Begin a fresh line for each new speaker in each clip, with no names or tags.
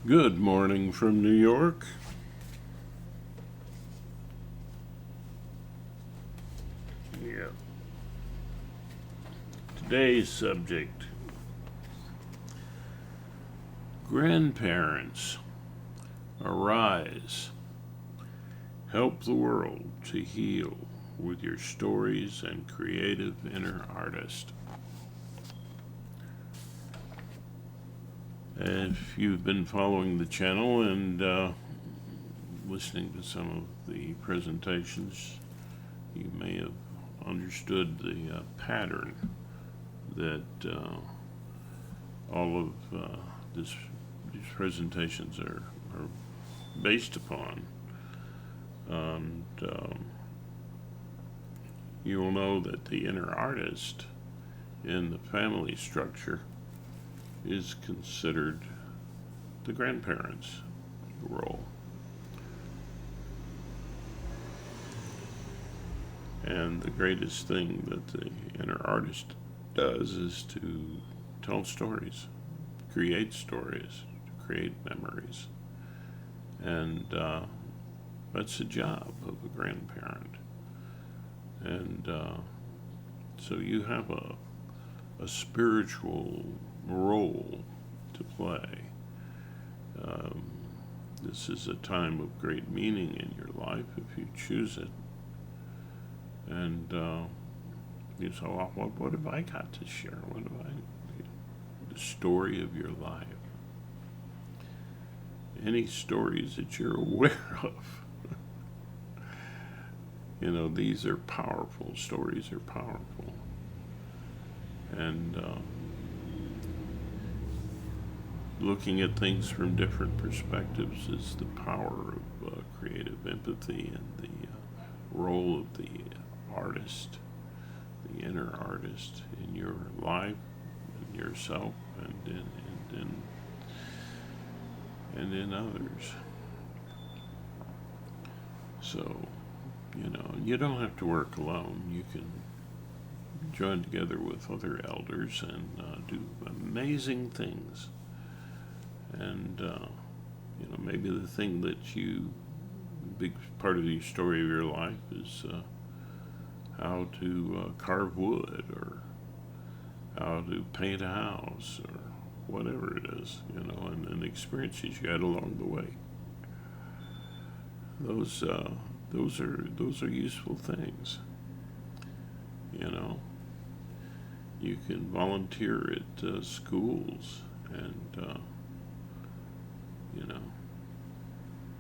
Good morning from New York. Yeah. Today's subject: grandparents, arise, help the world to heal with your stories and creative inner artist. If you've been following the channel and listening to some of the presentations, you may have understood the pattern that all of these presentations are based upon. And you will know that the inner artist in the family structure is considered the grandparents' role. And the greatest thing that the inner artist does is to tell stories, to create memories. And that's the job of a grandparent. And so you have a spiritual role to play. This is a time of great meaning in your life if you choose it. And you say, well, what have I got to share? The story of your life. Any stories that you're aware of. These are powerful. Stories are powerful. And looking at things from different perspectives is the power of creative empathy and the role of the artist, the inner artist in your life, in yourself, and in others. So, you don't have to work alone. You can join together with other elders and do amazing things. And maybe the thing that big part of the story of your life is how to carve wood, or how to paint a house, or whatever it is, and experiences you had along the way. Those are useful things. You can volunteer at schools, and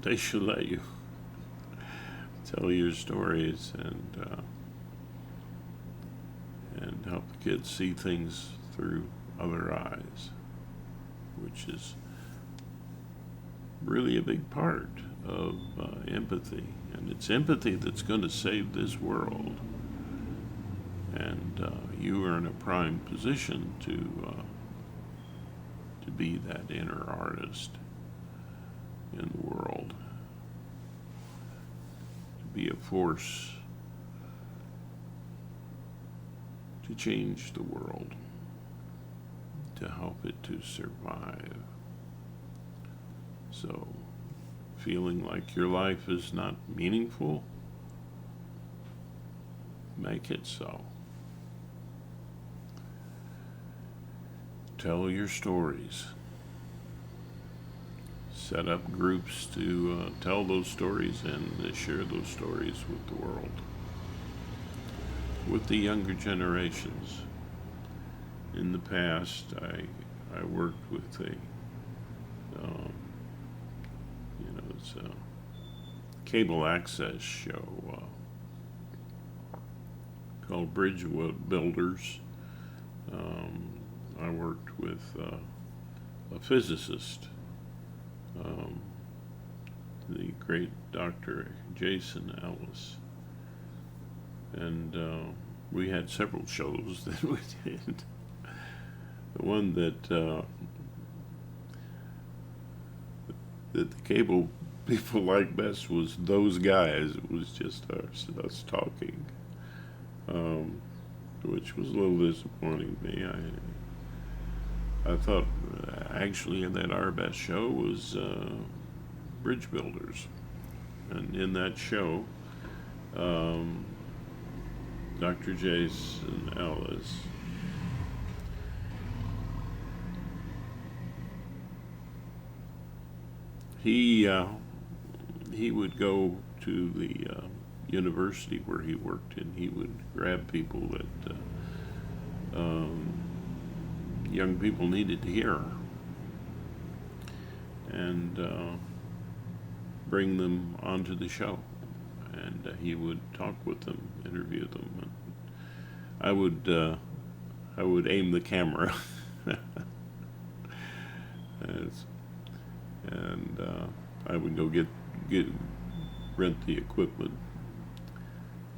they should let you tell your stories and help the kids see things through other eyes, which is really a big part of empathy. And it's empathy that's going to save this world. And you are in a prime position to be that inner artist in the world, to be a force to change the world, to help it to survive. So, feeling like your life is not meaningful, make it so. Tell your stories. Set up groups to tell those stories and share those stories with the world, with the younger generations. In the past, I worked with it's a cable access show called Bridge Builders. I worked with a physicist, the great Dr. Jason Ellis. And we had several shows that we did. The one that the cable people liked best was Those Guys. It was just us talking, which was a little disappointing to me. I thought Actually, that Our Best show was Bridge Builders. And in that show, um, Dr. Jason Ellis, he would go to the university where he worked, and he would grab people that young people needed to hear, and bring them onto the show, and he would talk with them, interview them. And I would aim the camera, As- and I would go get rent the equipment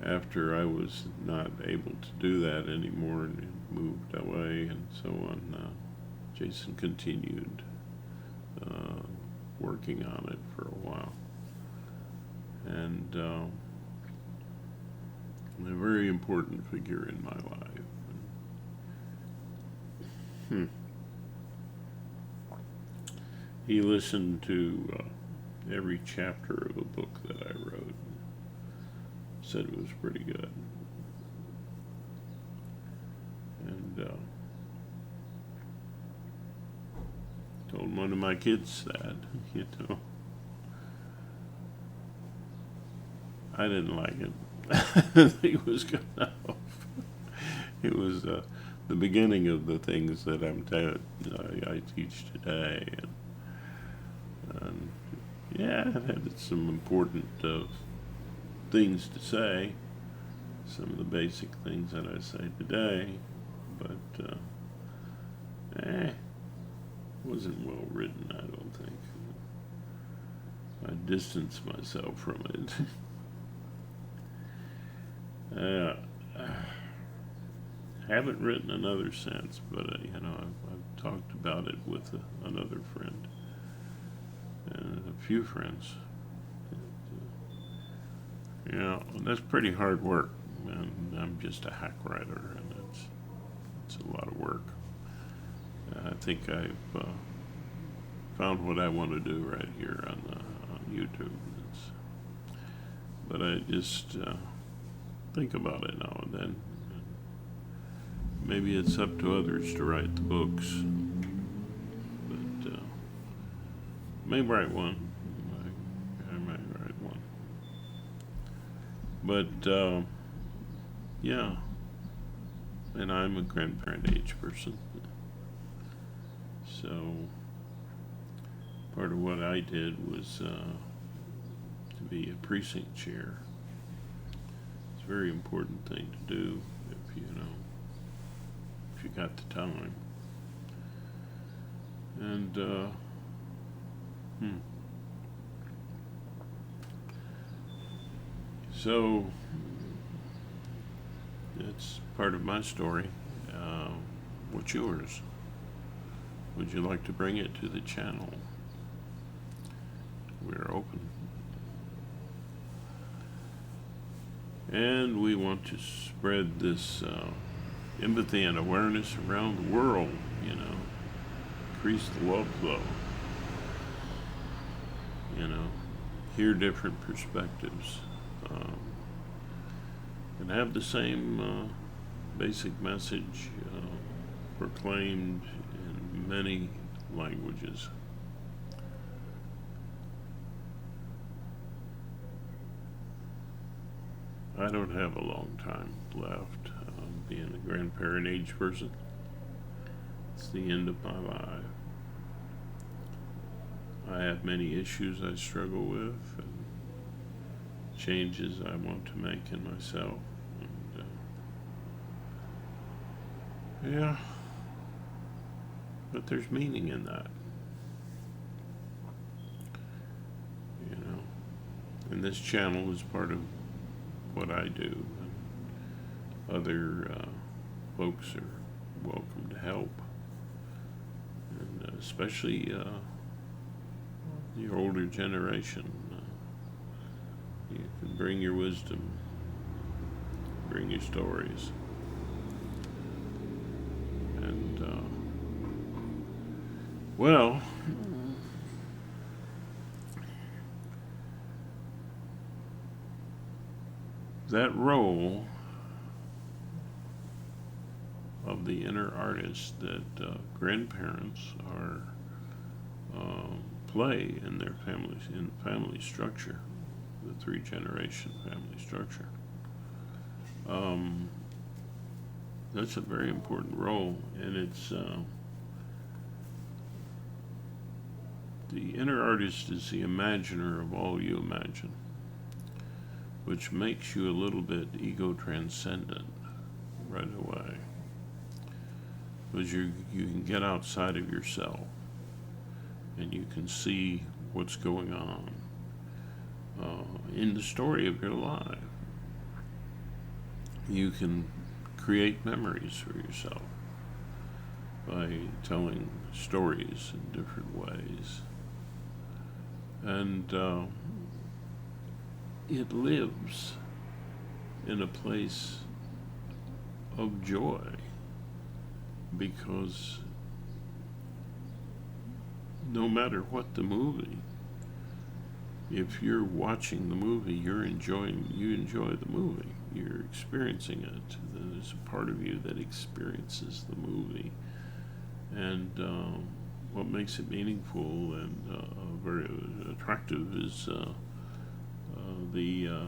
after I was not able to do that anymore and moved away and so on. Jason continued working on it for a while, and a very important figure in my life. Hmm. He listened to every chapter of a book that I wrote. Said it was pretty good, and told one of my kids that, you know, I didn't like it. I think it was good enough. It was the beginning of the things that I teach today, and yeah, it had some important things to say, some of the basic things that I say today, but wasn't well written, I don't think. I distanced myself from it. Haven't written another since, but I've talked about it with another friend and a few friends. That's pretty hard work, and I'm just a hack writer, and it's a lot of work. I think I've found what I want to do right here on YouTube. But I just think about it now and then. Maybe it's up to others to write the books, but may write one. I might write one. But yeah, and I'm a grandparent age person, so part of what I did was to be a precinct chair. It's a very important thing to do if you got the time. And so it's part of my story. What's yours? Would you like to bring it to the channel? We're open. And we want to spread this empathy and awareness around the world, increase the love flow, hear different perspectives, and have the same basic message proclaimed in many languages. I don't have a long time left. Being a grandparent age person, it's the end of my life. I have many issues I struggle with, and changes I want to make in myself. And, yeah, but there's meaning in that, and this channel is part of what I do. Other folks are welcome to help, and especially the older generation. You can bring your wisdom, bring your stories, and Well, that role of the inner artist that grandparents are play in their families, in family structure, the three generation family structure. Um, that's a very important role, and it's the inner artist is the imaginer of all you imagine, which makes you a little bit ego transcendent right away, because you can get outside of yourself and you can see what's going on in the story of your life. You can create memories for yourself by telling stories in different ways. And it lives in a place of joy because no matter what the movie, if you're watching the movie, you enjoy the movie. You're experiencing it. There's a part of you that experiences the movie, and what makes it meaningful and very attractive is the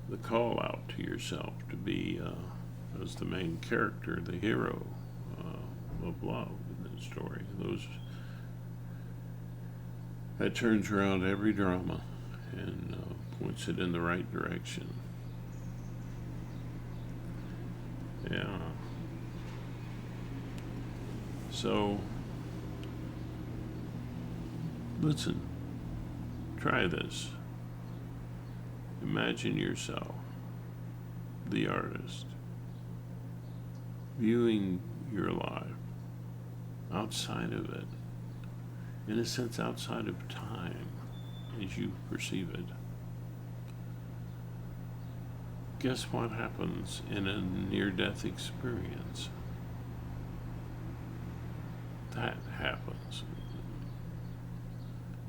the call out to yourself to be as the main character, the hero of love in the story. That turns around every drama and points it in the right direction. Yeah. So, listen, try this. Imagine yourself, the artist, viewing your life outside of it, in a sense outside of time as you perceive it. Guess what happens in a near-death experience? That happens.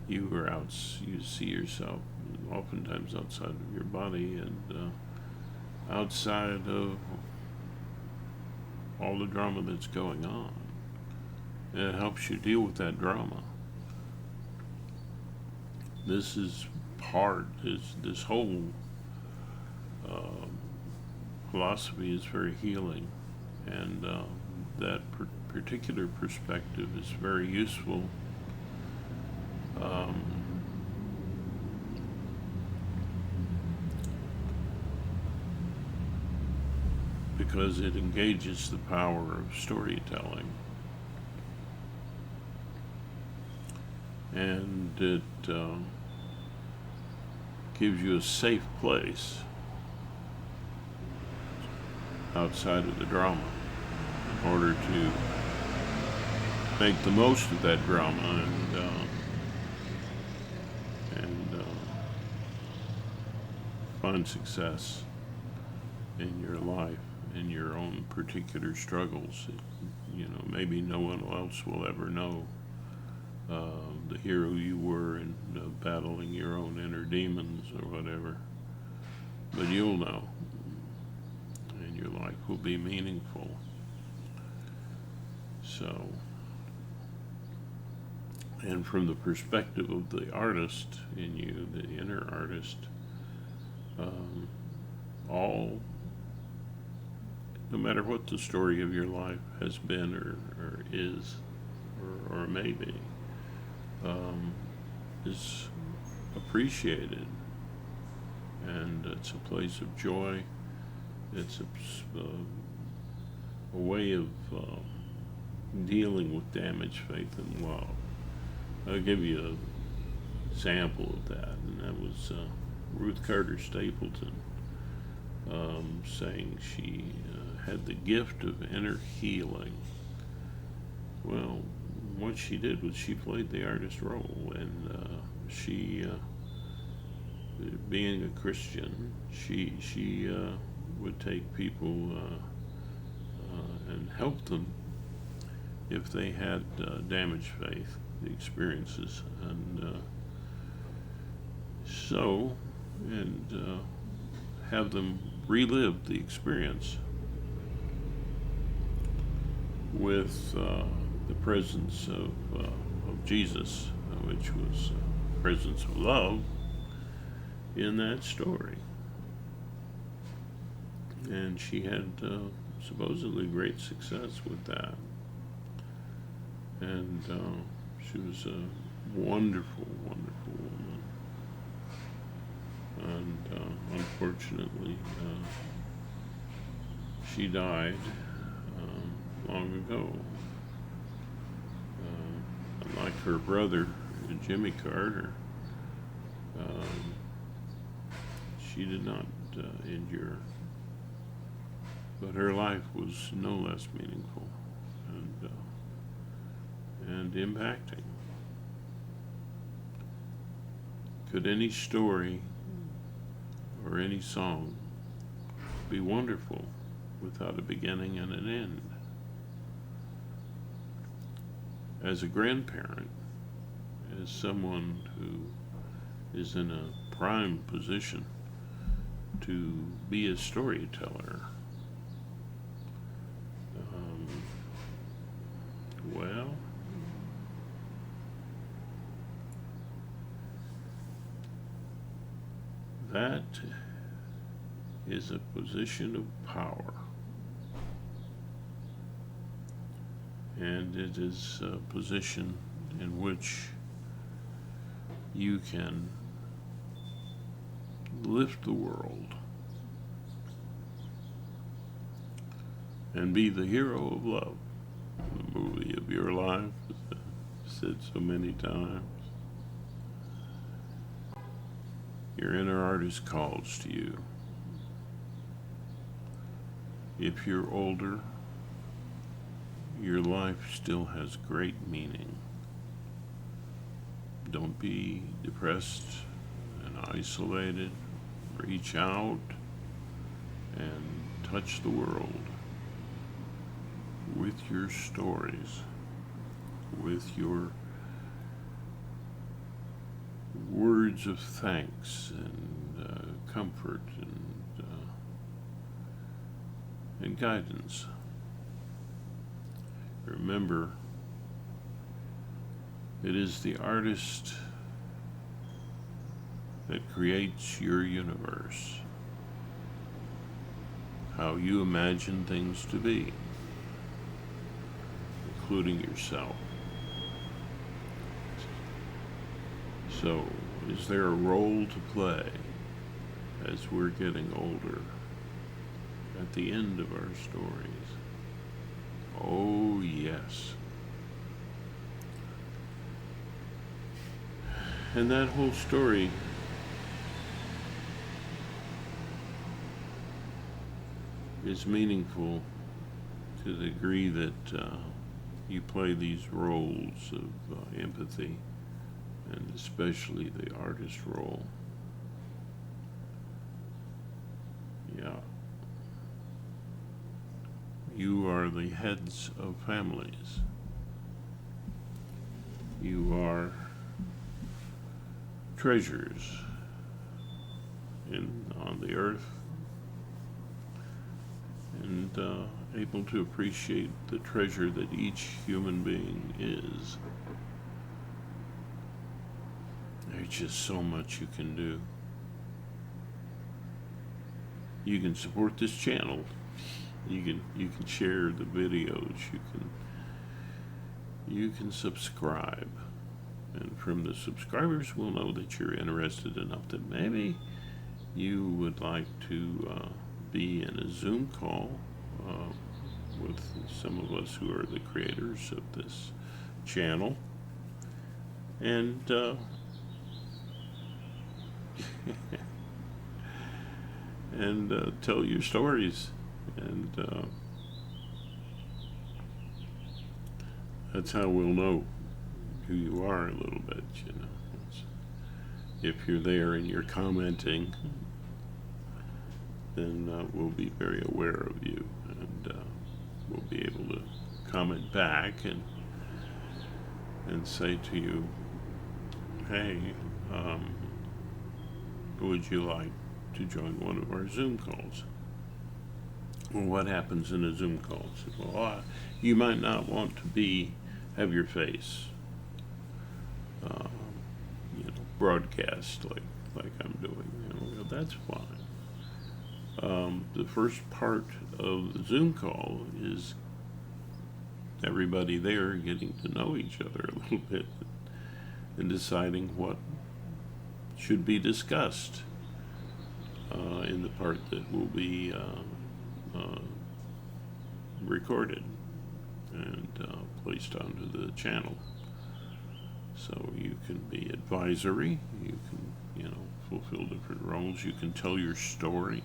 You see yourself oftentimes outside of your body and outside of all the drama that's going on. And it helps you deal with that drama. This is this whole philosophy is very healing, and that particular perspective is very useful. Um, because it engages the power of storytelling, and it gives you a safe place outside of the drama in order to make the most of that drama and find success in your life, in your own particular struggles. Maybe no one else will ever know the hero you were in battling your own inner demons or whatever, but you'll know, and your life will be meaningful. So, and from the perspective of the artist in you, the inner artist, all, no matter what the story of your life has been or is or may be, is appreciated, and it's a place of joy. It's a way of dealing with damaged faith and love. I'll give you an example of that, and that was Ruth Carter Stapleton saying she had the gift of inner healing. Well, what she did was she played the artist role, and she, being a Christian, she would take people and help them if they had damaged faith, the experiences, and have them relive the experience with the presence of Jesus, which was presence of love in that story. And she had supposedly great success with that. And she was a wonderful, wonderful woman. And unfortunately, she died long ago. Like her brother, Jimmy Carter, she did not endure. But her life was no less meaningful and impacting. Could any story or any song be wonderful without a beginning and an end? As a grandparent, as someone who is in a prime position to be a storyteller, well, that is a position of power. And it is a position in which you can lift the world and be the hero of love. The movie of your life, as I've said so many times. Your inner artist calls to you. If you're older, your life still has great meaning. Don't be depressed and isolated. Reach out and touch the world with your stories, with your words of thanks and comfort and guidance. Remember, it is the artist that creates your universe, how you imagine things to be, including yourself. So, is there a role to play as we're getting older at the end of our stories? Oh, yes. And that whole story is meaningful to the degree that you play these roles of empathy, and especially the artist role. Yeah. You are the heads of families. You are treasures on the earth, and able to appreciate the treasure that each human being is. There's just so much you can do. You can support this channel. You can share the videos. You can subscribe, and from the subscribers, we'll know that you're interested enough that maybe you would like to be in a Zoom call with some of us who are the creators of this channel, and and tell your stories, and that's how we'll know who you are a little bit, you know. If you're there and you're commenting, then we'll be very aware of you, and will be able to comment back and say to you, hey, um, would you like to join one of our Zoom calls? Well, what happens in a Zoom call? Well, you might not want to have your face, uh, broadcast like I'm doing. Well, that's fine. The first part of the Zoom call is everybody there getting to know each other a little bit and deciding what should be discussed in the part that will be recorded and placed onto the channel. So you can be advisory, you can, fulfill different roles, you can tell your story,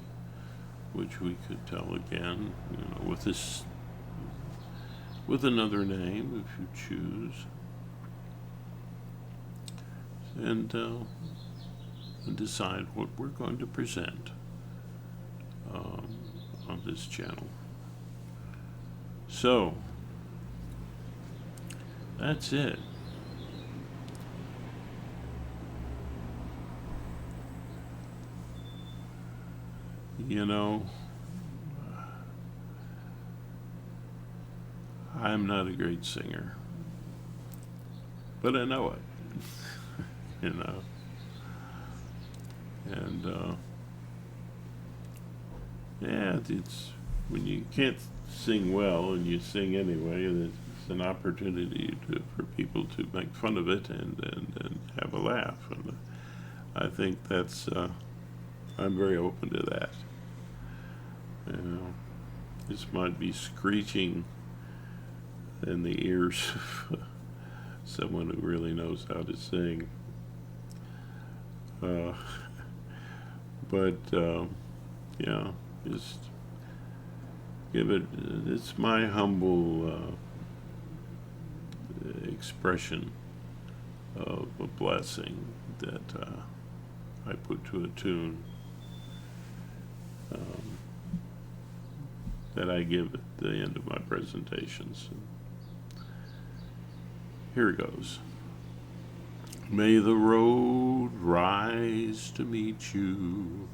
which we could tell again, with another name if you choose. And decide what we're going to present on this channel. So, that's it. I'm not a great singer, but I know it, and yeah, it's when you can't sing well and you sing anyway, it's an opportunity for people to make fun of it and have a laugh, and I think that's I'm very open to that. This might be screeching in the ears of someone who really knows how to sing. But yeah, just give it. It's my humble expression of a blessing that I put to a tune that I give at the end of my presentations. Here it goes. May the road rise to meet you.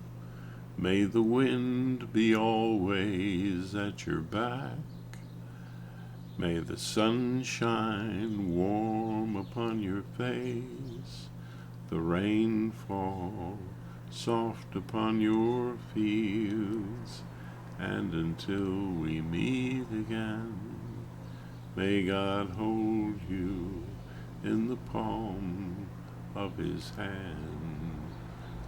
May the wind be always at your back. May the sun shine warm upon your face. The rain fall soft upon your fields. And until we meet again, may God hold you in the palm of his hand,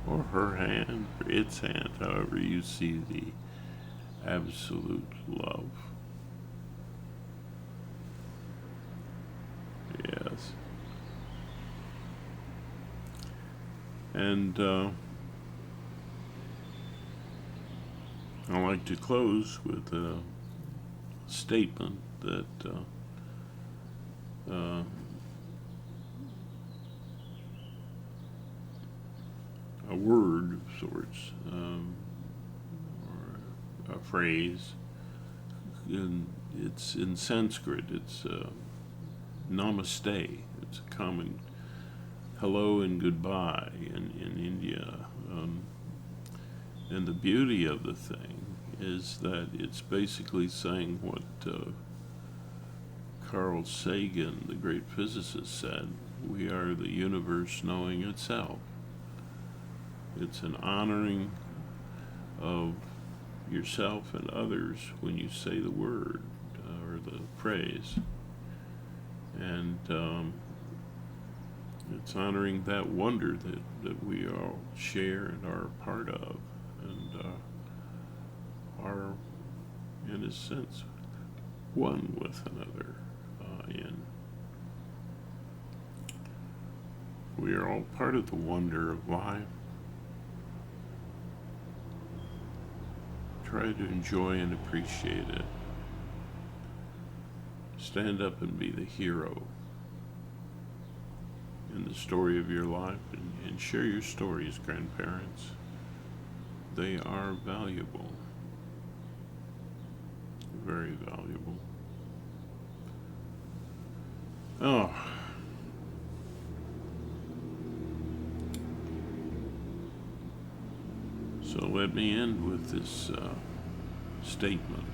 or her hand, or its hand, however you see the absolute love. Yes. And I like to close with a statement that a word of sorts, or a phrase, it's in Sanskrit, it's namaste. It's a common hello and goodbye in India. And the beauty of the thing is that it's basically saying what Carl Sagan, the great physicist, said: we are the universe knowing itself. It's an honoring of yourself and others when you say the word or the phrase. And it's honoring that wonder that we all share and are a part of, and are, in a sense, one with another in. We are all part of the wonder of life. Try to enjoy and appreciate it. Stand up and be the hero in the story of your life, and share your stories, grandparents. They are valuable, very valuable. Oh, so let me end with this statement,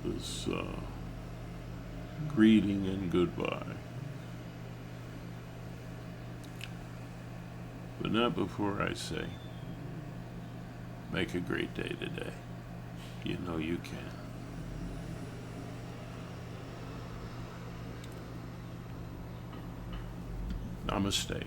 this greeting and goodbye. But not before I say, make a great day today. You know you can. Namaste.